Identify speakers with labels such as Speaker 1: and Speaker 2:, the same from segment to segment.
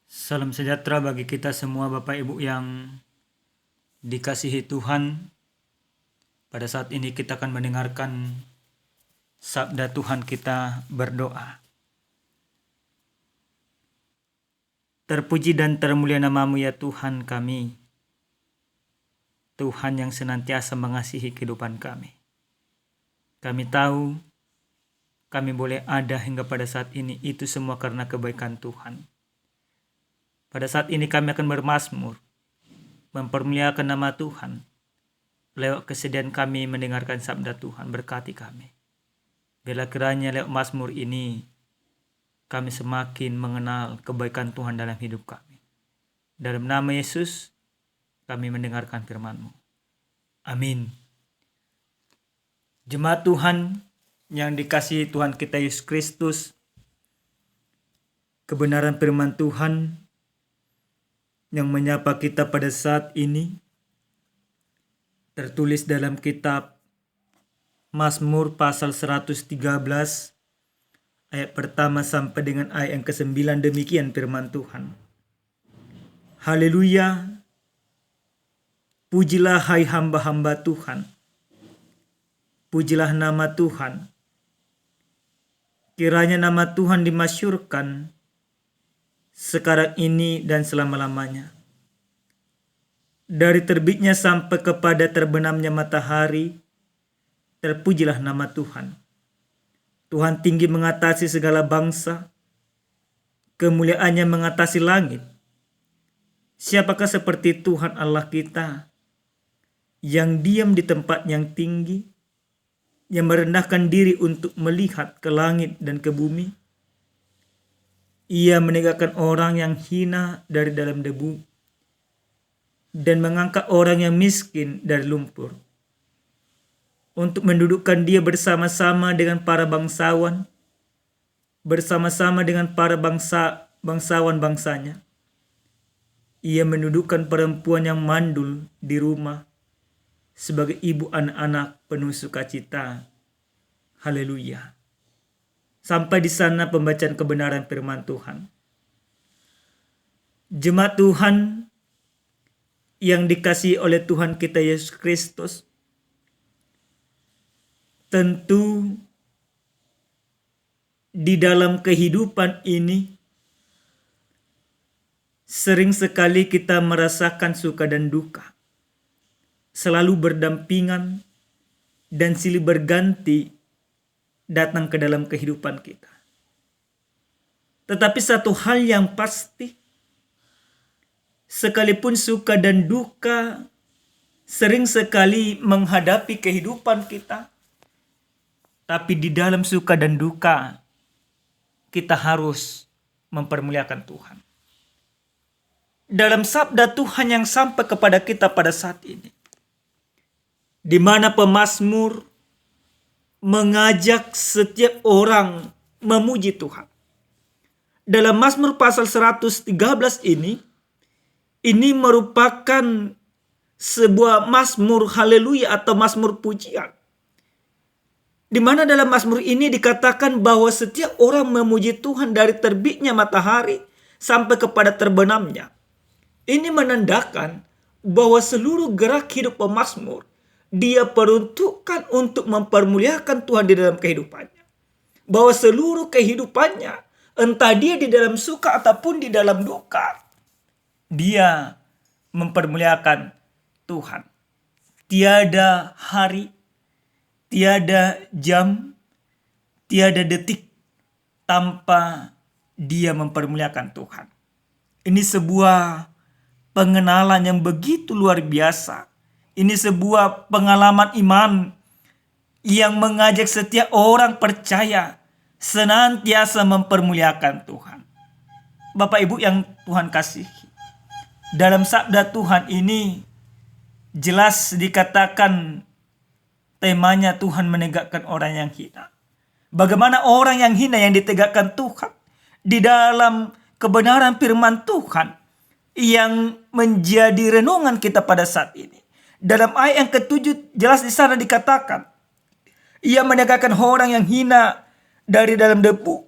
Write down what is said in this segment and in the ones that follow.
Speaker 1: Salam sejahtera bagi kita semua Bapak Ibu yang dikasihi Tuhan. Pada saat ini kita akan mendengarkan sabda Tuhan, kita berdoa. Terpuji dan termulia nama-Mu ya Tuhan kami. Tuhan yang senantiasa mengasihi kehidupan kami. Kami tahu kami boleh ada hingga pada saat ini, itu semua karena kebaikan Tuhan. Pada saat ini kami akan bermazmur, mempermuliakan nama Tuhan. Lewat kesediaan kami mendengarkan sabda Tuhan, berkati kami. Bila kiranya lewat mazmur ini, kami semakin mengenal kebaikan Tuhan dalam hidup kami. Dalam nama Yesus, kami mendengarkan firman-Mu. Amin. Jemaat Tuhan yang dikasihi Tuhan kita Yesus Kristus, kebenaran firman Tuhan yang menyapa kita pada saat ini tertulis dalam kitab Mazmur pasal 113 ayat pertama sampai dengan ayat yang ke-9. Demikian firman Tuhan. Haleluya, pujilah hai hamba-hamba Tuhan, pujilah nama Tuhan. Kiranya nama Tuhan dimasyhurkan sekarang ini dan selama-lamanya. Dari terbitnya sampai kepada terbenamnya matahari, terpujilah nama Tuhan. Tuhan tinggi mengatasi segala bangsa, kemuliaannya mengatasi langit. Siapakah seperti Tuhan Allah kita, yang diam di tempat yang tinggi, yang merendahkan diri untuk melihat ke langit dan ke bumi? Ia menegakkan orang yang hina dari dalam debu dan mengangkat orang yang miskin dari lumpur, untuk mendudukkan dia bersama-sama dengan para bangsawan, bersama-sama dengan para bangsawan bangsanya. Ia mendudukkan perempuan yang mandul di rumah sebagai ibu anak-anak penuh sukacita. Haleluya. Sampai di sana pembacaan kebenaran firman Tuhan. Jemaat Tuhan yang dikasihi oleh Tuhan kita Yesus Kristus, tentu di dalam kehidupan ini sering sekali kita merasakan suka dan duka, selalu berdampingan dan silih berganti datang ke dalam kehidupan kita. Tetapi satu hal yang pasti, sekalipun suka dan duka sering sekali menghadapi kehidupan kita, tapi di dalam suka dan duka kita harus mempermuliakan Tuhan. Dalam sabda Tuhan yang sampai kepada kita pada saat ini, di mana pemazmur mengajak setiap orang memuji Tuhan. Dalam Mazmur pasal 113 ini merupakan sebuah mazmur haleluya atau mazmur pujian. Di mana dalam mazmur ini dikatakan bahwa setiap orang memuji Tuhan dari terbitnya matahari sampai kepada terbenamnya. Ini menandakan bahwa seluruh gerak hidup pemazmur dia peruntukkan untuk mempermuliakan Tuhan di dalam kehidupannya. Bahwa seluruh kehidupannya, entah dia di dalam suka ataupun di dalam duka, dia mempermuliakan Tuhan. Tiada hari, tiada jam, tiada detik tanpa dia mempermuliakan Tuhan. Ini sebuah pengenalan yang begitu luar biasa. Ini sebuah pengalaman iman yang mengajak setiap orang percaya senantiasa mempermuliakan Tuhan. Bapak Ibu yang Tuhan kasihi, dalam sabda Tuhan ini jelas dikatakan temanya Tuhan menegakkan orang yang hina. Bagaimana orang yang hina yang ditegakkan Tuhan di dalam kebenaran firman Tuhan yang menjadi renungan kita pada saat ini. Dalam ayat yang ke-7 jelas di sana dikatakan, ia menegakkan orang yang hina dari dalam debu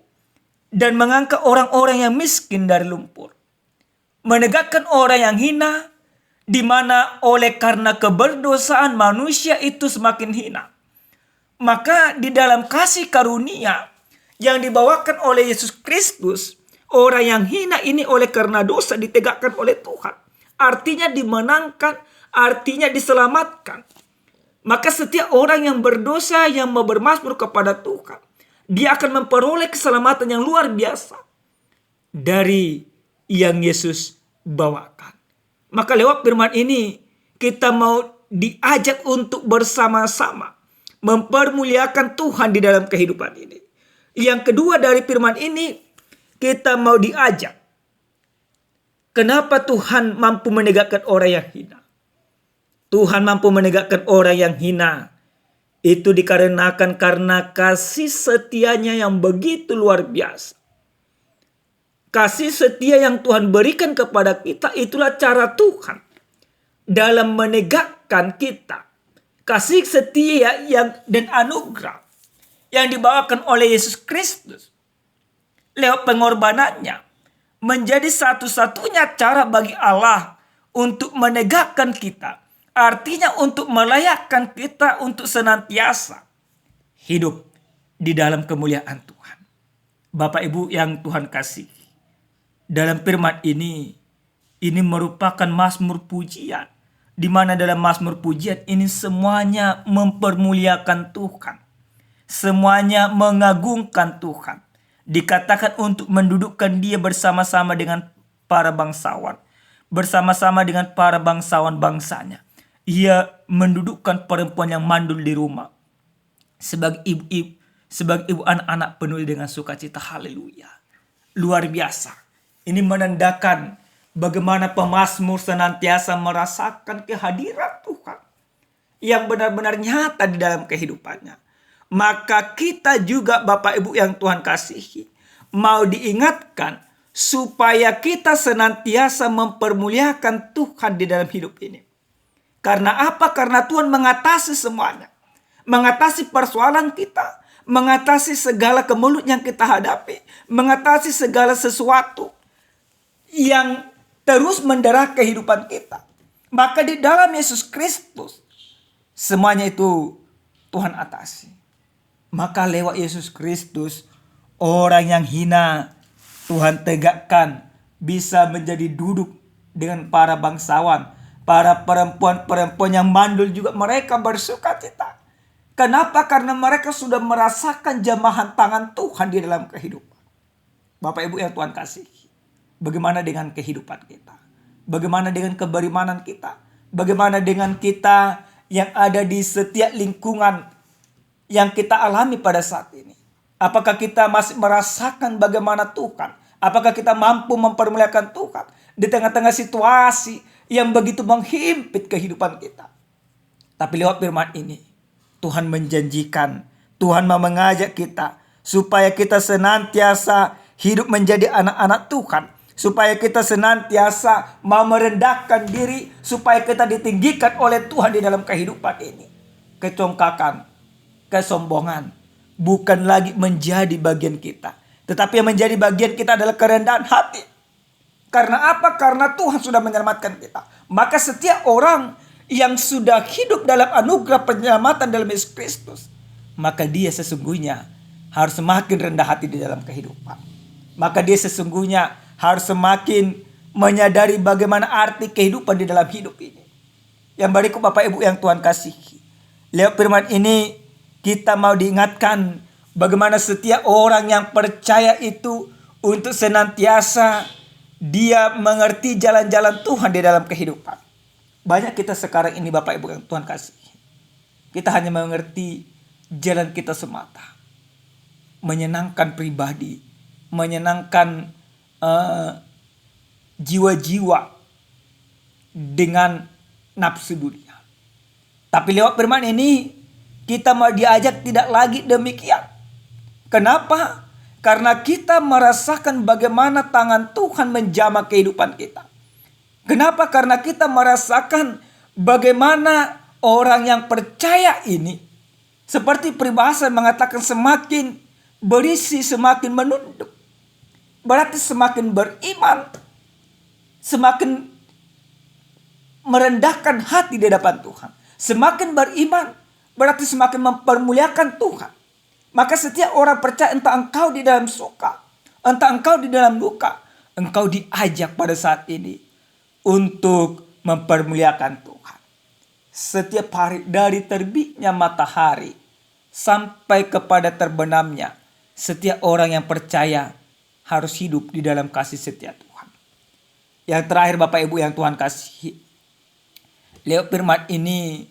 Speaker 1: dan mengangkat orang-orang yang miskin dari lumpur. menegakkan orang yang hina, di mana oleh karena keberdosaan manusia itu semakin hina. Maka di dalam kasih karunia yang dibawakan oleh Yesus Kristus, orang yang hina ini oleh karena dosa ditegakkan oleh Tuhan. Artinya dimenangkan, artinya diselamatkan. Maka setiap orang yang berdosa yang mau bermazmur kepada Tuhan, dia akan memperoleh keselamatan yang luar biasa dari yang Yesus bawakan. Maka lewat firman ini kita mau diajak untuk bersama-sama mempermuliakan Tuhan di dalam kehidupan ini. Yang kedua dari firman ini, kita mau diajak. Kenapa Tuhan mampu menegakkan orang yang hina? Tuhan mampu menegakkan orang yang hina. Itu dikarenakan karena kasih setianya yang begitu luar biasa. Kasih setia yang Tuhan berikan kepada kita, itulah cara Tuhan dalam menegakkan kita. Kasih setia dan anugerah yang dibawakan oleh Yesus Kristus lewat pengorbanannya menjadi satu-satunya cara bagi Allah untuk menegakkan kita. Artinya untuk melayakkan kita untuk senantiasa hidup di dalam kemuliaan Tuhan. Bapak Ibu yang Tuhan kasih, dalam firman ini merupakan mazmur pujian, di mana dalam mazmur pujian ini semuanya mempermuliakan Tuhan, semuanya mengagungkan Tuhan. Dikatakan untuk mendudukkan Dia bersama-sama dengan para bangsawan, bersama-sama dengan para bangsawan bangsanya. Ia mendudukkan perempuan yang mandul di rumah sebagai ibu anak-anak penuh dengan sukacita. Haleluya. Luar biasa. Ini menandakan bagaimana pemazmur senantiasa merasakan kehadiran Tuhan yang benar-benar nyata di dalam kehidupannya. Maka kita juga Bapak Ibu yang Tuhan kasihi, mau diingatkan supaya kita senantiasa mempermuliakan Tuhan di dalam hidup ini. Karena apa? Karena Tuhan mengatasi semuanya. Mengatasi persoalan kita, mengatasi segala kemelut yang kita hadapi, mengatasi segala sesuatu yang terus mendera kehidupan kita. Maka di dalam Yesus Kristus semuanya itu Tuhan atasi. Maka lewat Yesus Kristus orang yang hina Tuhan tegakkan bisa menjadi duduk dengan para bangsawan, para perempuan-perempuan yang mandul juga mereka bersukacita. Kenapa? Karena mereka sudah merasakan jamahan tangan Tuhan di dalam kehidupan. Bapak Ibu yang Tuhan kasih, bagaimana dengan kehidupan kita? Bagaimana dengan keberimanan kita? Bagaimana dengan kita yang ada di setiap lingkungan yang kita alami pada saat ini? Apakah kita masih merasakan bagaimana Tuhan? Apakah kita mampu mempermuliakan Tuhan di tengah-tengah situasi yang begitu menghimpit kehidupan kita? Tapi lewat firman ini, Tuhan menjanjikan, Tuhan mau mengajak kita supaya kita senantiasa hidup menjadi anak-anak Tuhan. Supaya kita senantiasa mau merendahkan diri, supaya kita ditinggikan oleh Tuhan di dalam kehidupan ini. Kecongkakan, kesombongan bukan lagi menjadi bagian kita, tetapi yang menjadi bagian kita adalah kerendahan hati. Karena apa? Karena Tuhan sudah menyelamatkan kita. Maka setiap orang yang sudah hidup dalam anugerah penyelamatan dalam Yesus Kristus, maka dia sesungguhnya harus semakin rendah hati di dalam kehidupan. Maka dia sesungguhnya harus semakin menyadari bagaimana arti kehidupan di dalam hidup ini. Yang berikut Bapak Ibu yang Tuhan kasihi, lewat firman ini kita mau diingatkan bagaimana setiap orang yang percaya itu untuk senantiasa dia mengerti jalan-jalan Tuhan di dalam kehidupan. Banyak kita sekarang ini Bapak Ibu yang Tuhan kasihi, kita hanya mengerti jalan kita semata, menyenangkan pribadi, menyenangkan jiwa-jiwa dengan nafsu dunia. Tapi lewat firman ini kita mau diajak tidak lagi demikian. Kenapa? Karena kita merasakan bagaimana tangan Tuhan menjamah kehidupan kita. Kenapa? Karena kita merasakan bagaimana orang yang percaya ini, seperti peribahasa mengatakan, semakin berisi semakin menunduk. Berarti semakin beriman, semakin merendahkan hati di hadapan Tuhan. Semakin beriman berarti semakin mempermuliakan Tuhan. Maka setiap orang percaya, entah engkau di dalam suka, entah engkau di dalam duka, engkau diajak pada saat ini untuk mempermuliakan Tuhan. Setiap hari dari terbitnya matahari sampai kepada terbenamnya, setiap orang yang percaya harus hidup di dalam kasih setia Tuhan. Yang terakhir Bapak Ibu yang Tuhan kasihi, lewat firman ini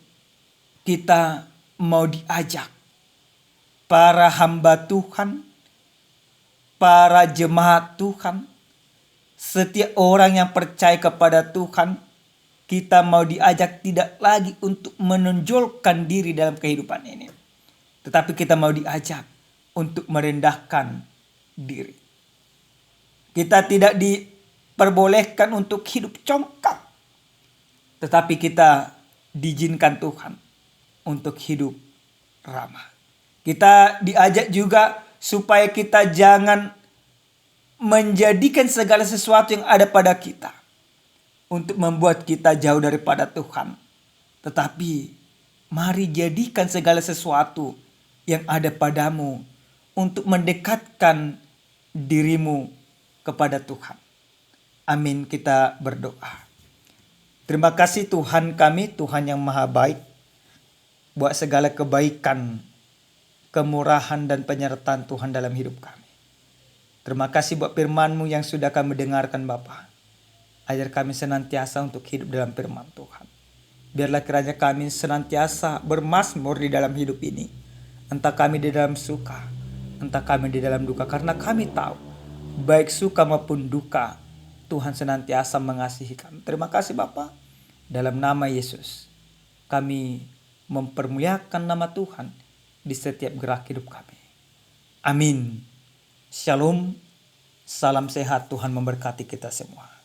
Speaker 1: kita mau diajak para hamba Tuhan, para jemaat Tuhan, setiap orang yang percaya kepada Tuhan, kita mau diajak tidak lagi untuk menonjolkan diri dalam kehidupan ini, tetapi kita mau diajak untuk merendahkan diri. Kita tidak diperbolehkan untuk hidup congkak, tetapi kita diizinkan Tuhan untuk hidup ramah. Kita diajak juga supaya kita jangan menjadikan segala sesuatu yang ada pada kita untuk membuat kita jauh daripada Tuhan. Tetapi mari jadikan segala sesuatu yang ada padamu untuk mendekatkan dirimu kepada Tuhan. Amin, kita berdoa. Terima kasih Tuhan kami, Tuhan yang maha baik, buat segala kebaikan, kemurahan dan penyertaan Tuhan dalam hidup kami. Terima kasih buat firman-Mu yang sudah kami dengarkan Bapa. Ajar kami senantiasa untuk hidup dalam firman Tuhan. Biarlah kiranya kami senantiasa bermazmur di dalam hidup ini. Entah kami di dalam suka, entah kami di dalam duka. Karena kami tahu, baik suka maupun duka, Tuhan senantiasa mengasihi kami. Terima kasih Bapa. Dalam nama Yesus, kami mempermuliakan nama Tuhan di setiap gerak hidup kami. Amin. Shalom. Salam sehat. Tuhan memberkati kita semua.